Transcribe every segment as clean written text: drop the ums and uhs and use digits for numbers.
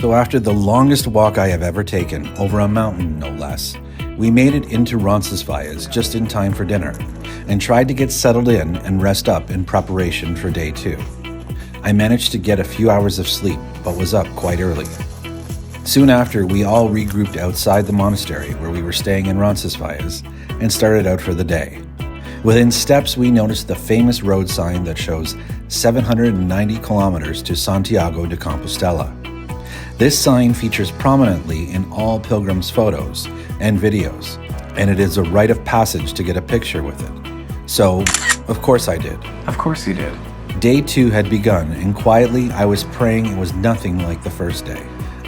So after the longest walk I have ever taken, over a mountain no less, we made it into Roncesvalles just in time for dinner and tried to get settled in and rest up in preparation for day 2. I managed to get a few hours of sleep, but was up quite early. Soon after, we all regrouped outside the monastery where we were staying in Roncesvalles and started out for the day. Within steps, we noticed the famous road sign that shows 790 kilometers to Santiago de Compostela. This sign features prominently in all pilgrims' photos and videos, and it is a rite of passage to get a picture with it. So, of course I did. Of course you did. Day 2 had begun, and quietly I was praying it was nothing like the first day.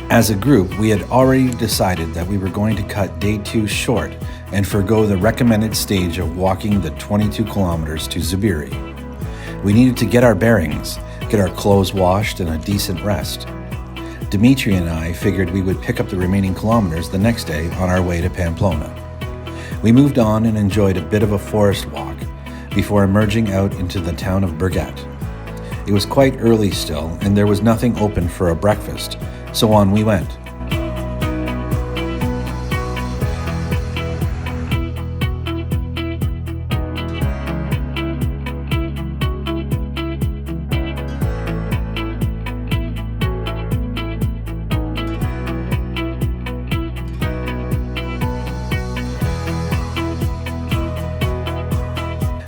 As a group, we had already decided that we were going to cut day 2 short and forgo the recommended stage of walking the 22 kilometers to Zubiri. We needed to get our bearings, get our clothes washed, and a decent rest. Dimitri and I figured we would pick up the remaining kilometers the next day on our way to Pamplona. We moved on and enjoyed a bit of a forest walk before emerging out into the town of Birgat. It was quite early still, and there was nothing open for a breakfast, so on we went.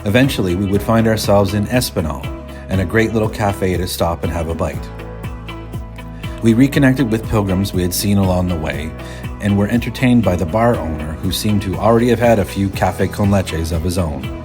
Eventually, we would find ourselves in Espinal and a great little cafe to stop and have a bite. We reconnected with pilgrims we had seen along the way and were entertained by the bar owner who seemed to already have had a few café con leches of his own.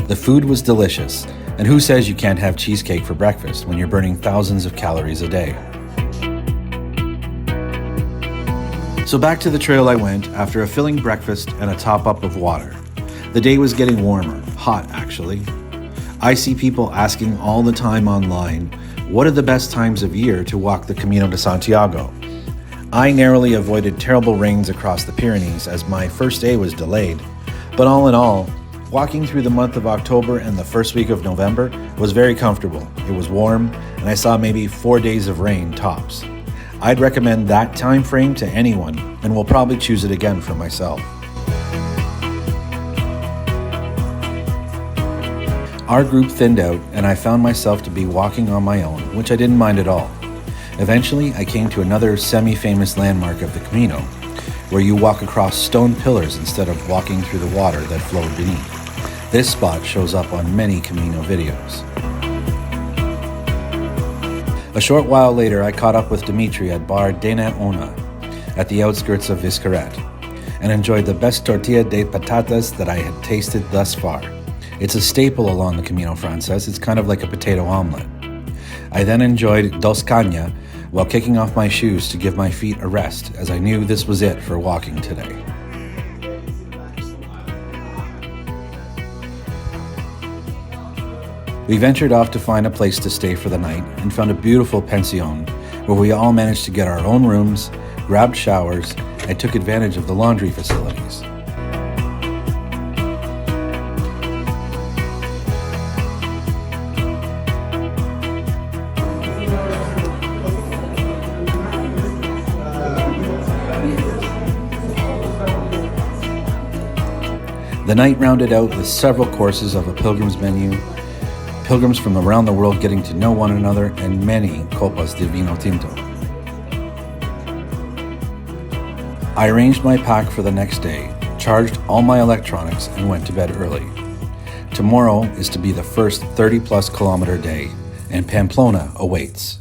The food was delicious, and who says you can't have cheesecake for breakfast when you're burning thousands of calories a day? So back to the trail I went after a filling breakfast and a top-up of water. The day was getting warmer, hot actually. I see people asking all the time online, what are the best times of year to walk the Camino de Santiago? I narrowly avoided terrible rains across the Pyrenees as my first day was delayed, but all in all, walking through the month of October and the first week of November was very comfortable. It was warm, and I saw maybe 4 days of rain tops. I'd recommend that time frame to anyone, and will probably choose it again for myself. Our group thinned out, and I found myself to be walking on my own, which I didn't mind at all. Eventually, I came to another semi-famous landmark of the Camino, where you walk across stone pillars instead of walking through the water that flowed beneath. This spot shows up on many Camino videos. A short while later, I caught up with Dimitri at Bar Dena Ona at the outskirts of Viscarret and enjoyed the best tortilla de patatas that I had tasted thus far. It's a staple along the Camino Frances. It's kind of like a potato omelet. I then enjoyed dos caña while kicking off my shoes to give my feet a rest, as I knew this was it for walking today. We ventured off to find a place to stay for the night and found a beautiful pension where we all managed to get our own rooms, grabbed showers, and took advantage of the laundry facilities. The night rounded out with several courses of a pilgrim's menu, pilgrims from around the world getting to know one another, and many copas de vino tinto. I arranged my pack for the next day, charged all my electronics, and went to bed early. Tomorrow is to be the first 30-plus kilometer day, and Pamplona awaits.